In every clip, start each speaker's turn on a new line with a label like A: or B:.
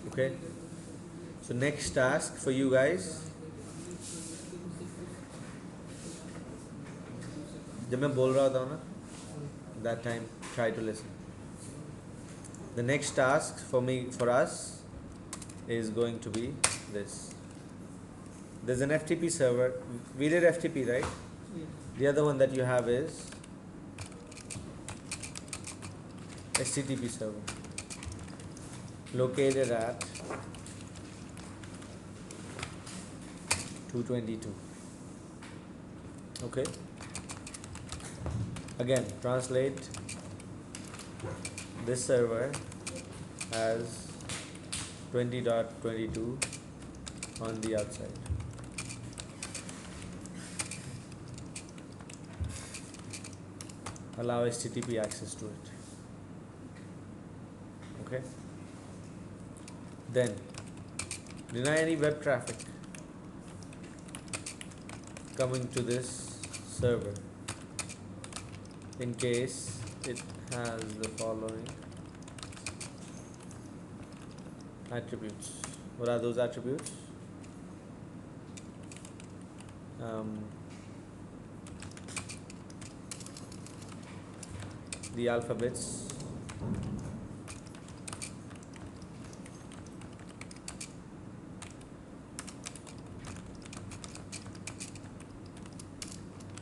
A: Okay, so next task for you guys, जब मैं बोल रहा था ना, that time try to listen. The next task for us is going to be this. There's an FTP server. We did FTP, right?
B: Yes.
A: The other one that you have is HTTP server, located at 222. Okay. Again, translate this server as 20.22 on the outside. Allow HTTP access to it. Okay. Then deny any web traffic coming to this server in case it has the following attributes. What are those attributes? The alphabets,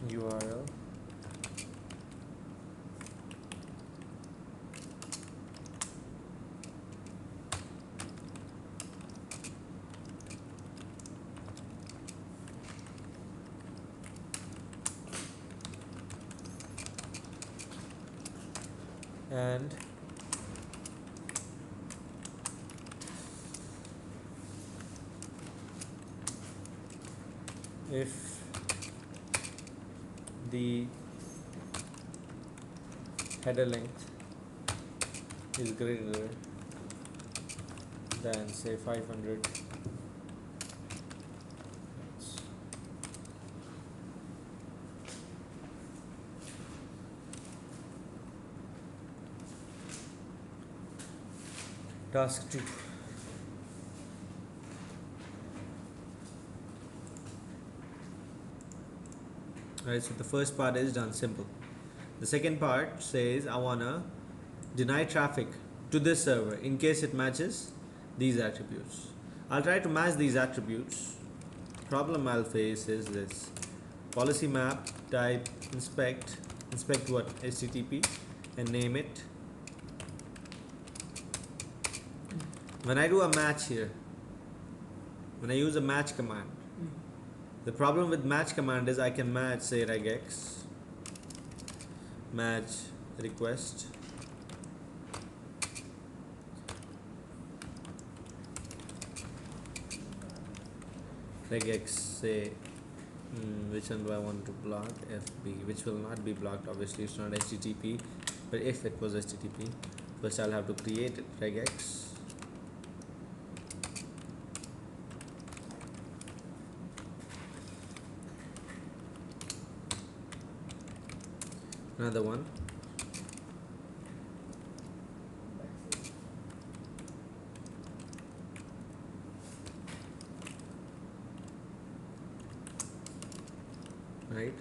A: URL, and if the header length is greater than say 500, task 2. Alright, so the first part is done, simple. The second part says I wanna deny traffic to this server in case it matches these attributes. I'll try to match these attributes. Problem I'll face is this: policy map type inspect what? HTTP, and name it. When I do a match here, when I use a match command, the problem with match command is I can match, say, regex, match request, regex, say, which one do I want to block? FB, which will not be blocked, obviously it's not HTTP, but if it was HTTP, first I'll have to create it, regex. Another one, right?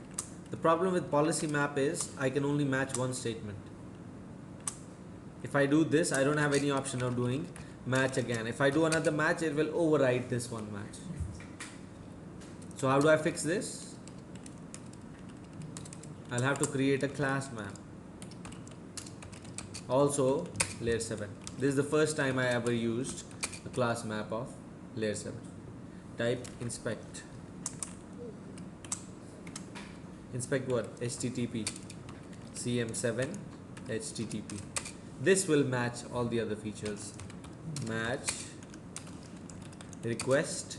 A: The problem with policy map is I can only match one statement. If I do this, I don't have any option of doing match again. If I do another match, it will overwrite this one match. So how do I fix this? I'll have to create a class map. Also layer 7. This is the first time I ever used a class map of layer 7. Type inspect. Inspect what? HTTP. CM7 HTTP. This will match all the other features. Match request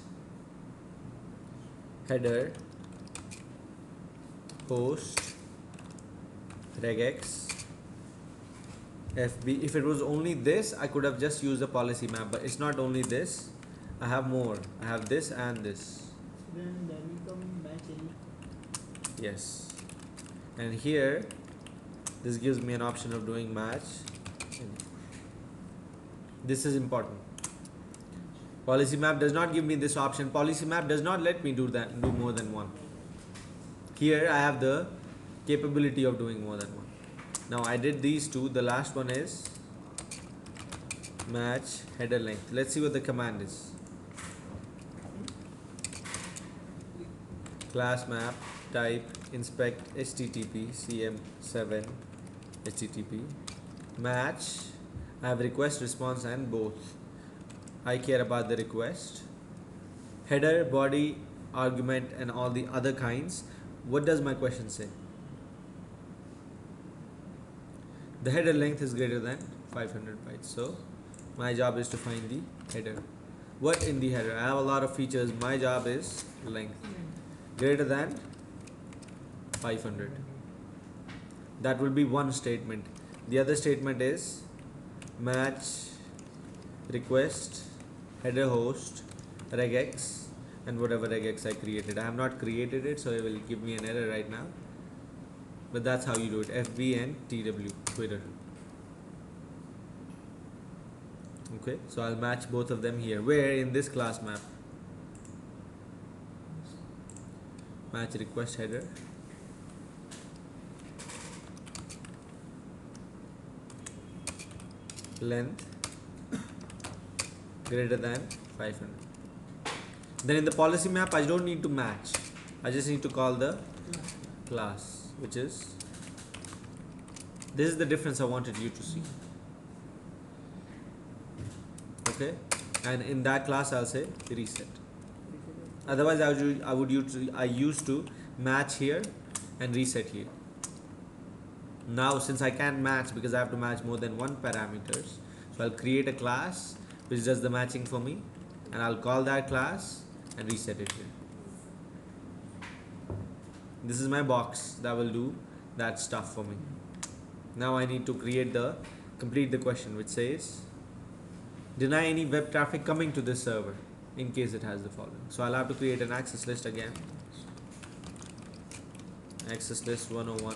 A: header host regex FB. If it was only this, I could have just used a policy map, but it's not only this. I have more. I have this and this.
B: Then that will come match any.
A: Yes. And here, this gives me an option of doing match. This is important. Policy map does not give me this option. Policy map does not let me do more than one. Here I have the capability of doing more than one. Now I did these two. The last one is match header length. Let's see what the command is. Class map type inspect http cm7 http match. I have request, response and both. I care about the request. Header, body, argument and all the other kinds. What does my question say? The header length is greater than 500 bytes. So my job is to find the header. What in the header? I have a lot of features. My job is length greater than 500. That will be one statement. The other statement is match request header host regex and whatever regex I created. I have not created it, so it will give me an error right now. But that's how you do it. FB and TW, Twitter. Okay, so I'll match both of them here. Where in this class map? Match request header. Length greater than 500. Then in the policy map, I don't need to match. I just need to call the class, which is, this is the difference I wanted you to see. Okay, and in that class I'll say reset. Otherwise I used to match here and reset here. Now since I can't match because I have to match more than one parameters, so I'll create a class which does the matching for me, and I'll call that class and reset it here. This is my box that will do that stuff for me. Now I need to complete the question, which says deny any web traffic coming to this server in case it has the following. So I'll have to create an access list again. Access list 101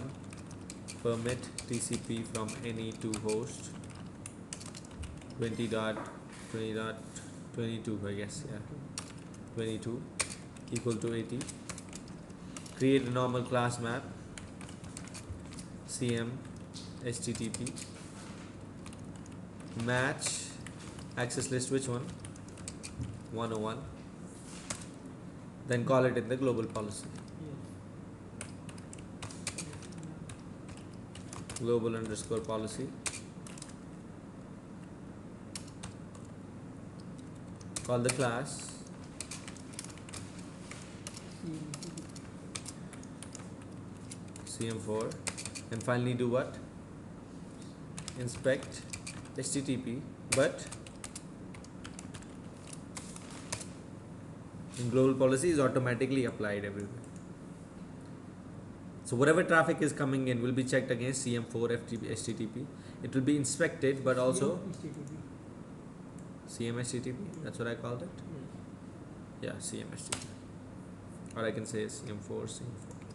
A: permit TCP from any to host 20.20.22, I guess, yeah, 22 equal to 80. Create a normal class map CM HTTP match access list, which one? 101. Then call it in the global policy. Global underscore policy. Call the class CM4 and finally do what? Inspect HTTP, but in global policy is automatically applied everywhere. So whatever traffic is coming in will be checked against CM4 HTTP. It will be inspected, but also CM HTTP. That's what I called it. Yeah, CM HTTP. Or I can say CM4.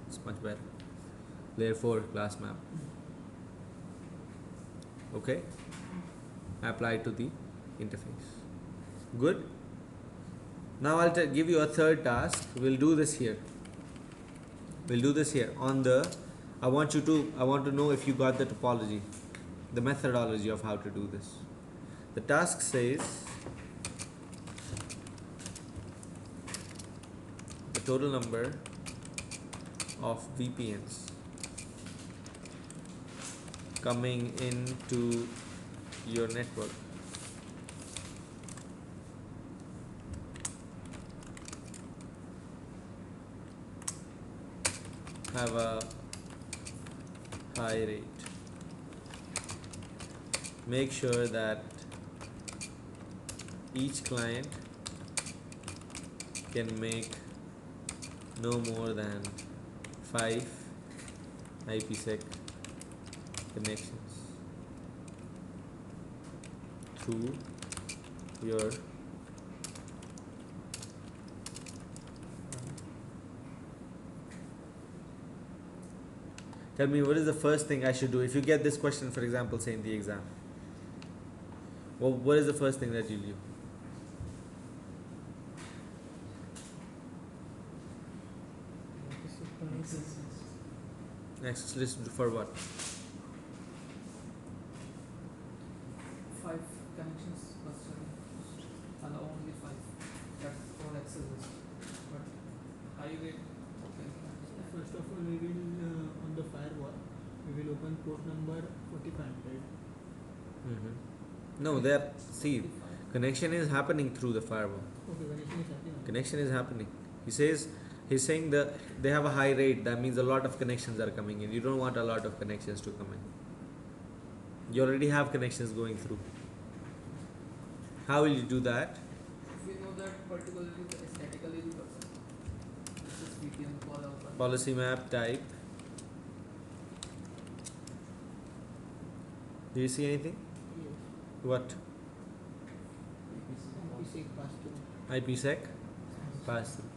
A: It's much better. Layer 4 class map. Okay. Apply it to the interface. Good. Now I'll give you a third task. We'll do this here. On the, I want to know if you got the topology, the methodology of how to do this. The task says the total number of VPNs coming into your network have a high rate. Make sure that each client can make no more than 5 IPsec connections through your Tell me, what is the first thing I should do? If you get this question, for example, say in the exam, what is the first thing that you'll do? Access list for what?
B: 5 connections per server. Allow only 5. That's for access list. But high rate. First of all, we will on the firewall, we will open port number 4500.
A: No, there. See, connection is happening through the firewall.
B: Okay, connection is happening.
A: Connection is happening. He's saying that they have a high rate. That means a lot of connections are coming in. You don't want a lot of connections to come in. You already have connections going through. How will you do that?
B: If we know that particularly statically the person. This is VPN call out.
A: Policy map type. Do you see anything?
B: Yes.
A: What?
B: IPsec pass through.
A: IPsec pass through.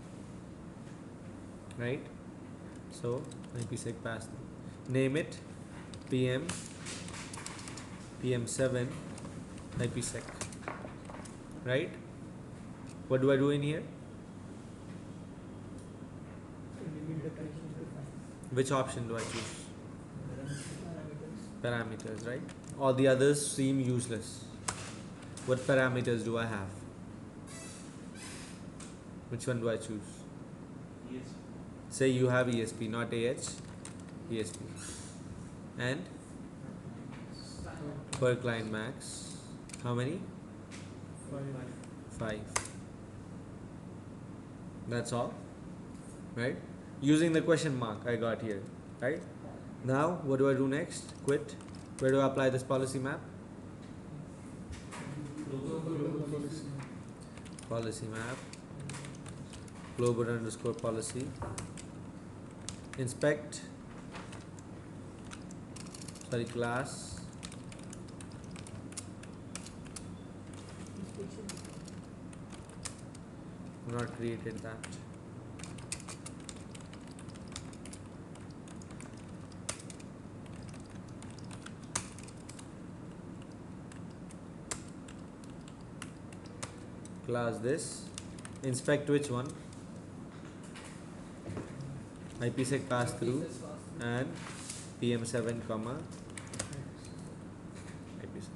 A: Right? So IPsec pass through. Name it PM7 IPsec. Right? What do I do in here?
B: Limit the connection to 5.
A: Which option do I choose?
B: Parameters.
A: Parameters, right? All the others seem useless. What parameters do I have? Which one do I choose? Say you have ESP, not AH, ESP. And per client max, how many? 5. That's all, right? Using the question mark I got here, right? Now, what do I do next? Quit. Where do I apply this policy map? Policy map. Global underscore policy. Inspect. Sorry, class. Not created that. Class this. Inspect which one? IPsec pass through and PM7 comma IPsec.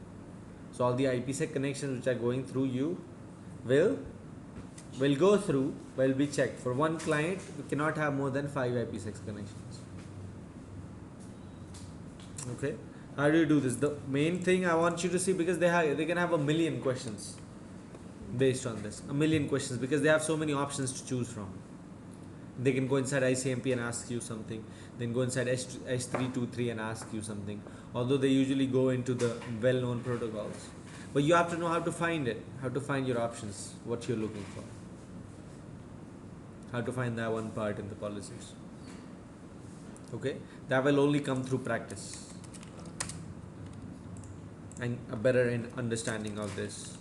A: So all the IPsec connections which are going through you will go through, will be checked. For one client, we cannot have more than 5 IPsec connections. Okay. How do you do this? The main thing I want you to see, because they can have a million questions based on this. A million questions, because they have so many options to choose from. They can go inside ICMP and ask you something, then go inside H323 and ask you something, although they usually go into the well-known protocols. But you have to know how to find it, how to find your options, what you're looking for, how to find that one part in the policies. Okay, that will only come through practice and a better understanding of this.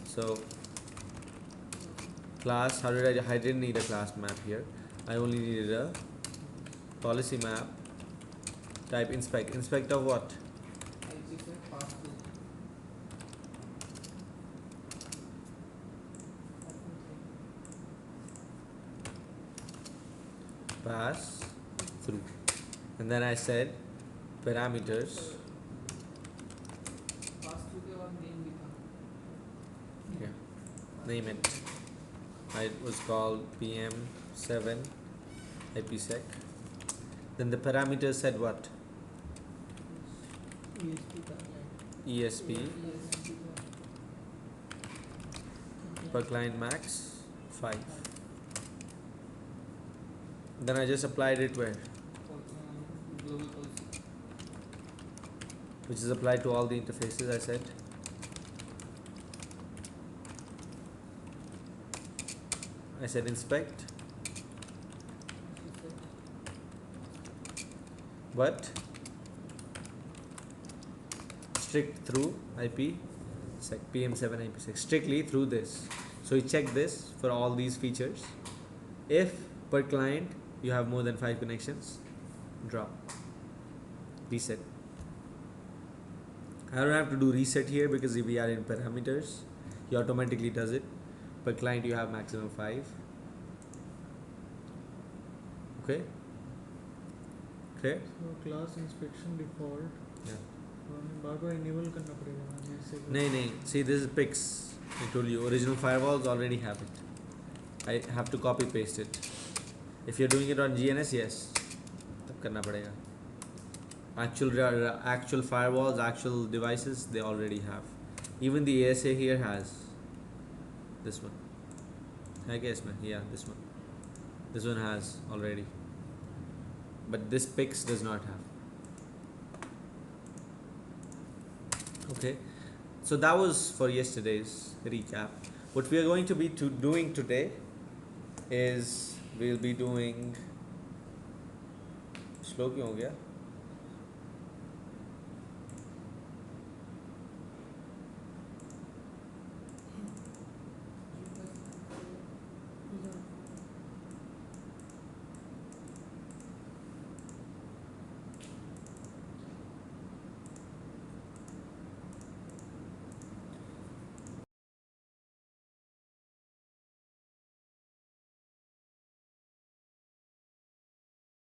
A: So class, I didn't need a class map here. I only needed a policy map. Type inspect. Inspect of what? Pass through. And then I said parameters. Yeah. Name it. It was called PM7 IPsec. Then the parameters said what? ESP per client max 5. Then I just applied it where?
B: Global policy.
A: Which is applied to all the interfaces, I said. I said inspect, but strict through IPsec, PM7 IPsec, strictly through this. So you check this for all these features. If per client you have more than 5 connections, drop, reset. I don't have to do reset here because if we are in parameters, he automatically does it. Per client you have maximum 5. Okay, clear?
B: So class inspection default
A: Yeah.
B: Bar bar enable करना पड़ेगा हमें से
A: नहीं, see this is Pix. I told you original firewalls already have it. I have to copy paste it. If you're doing it on GNS, yes, तब करना पड़ेगा. Actual firewalls, actual devices, they already have. Even the ASA here has this one. I guess, man. Yeah, this one. This one has already, but this Pix does not have. Okay, so that was for yesterday's recap. What we are going to be doing today is we'll be doing slow क्यों हो गया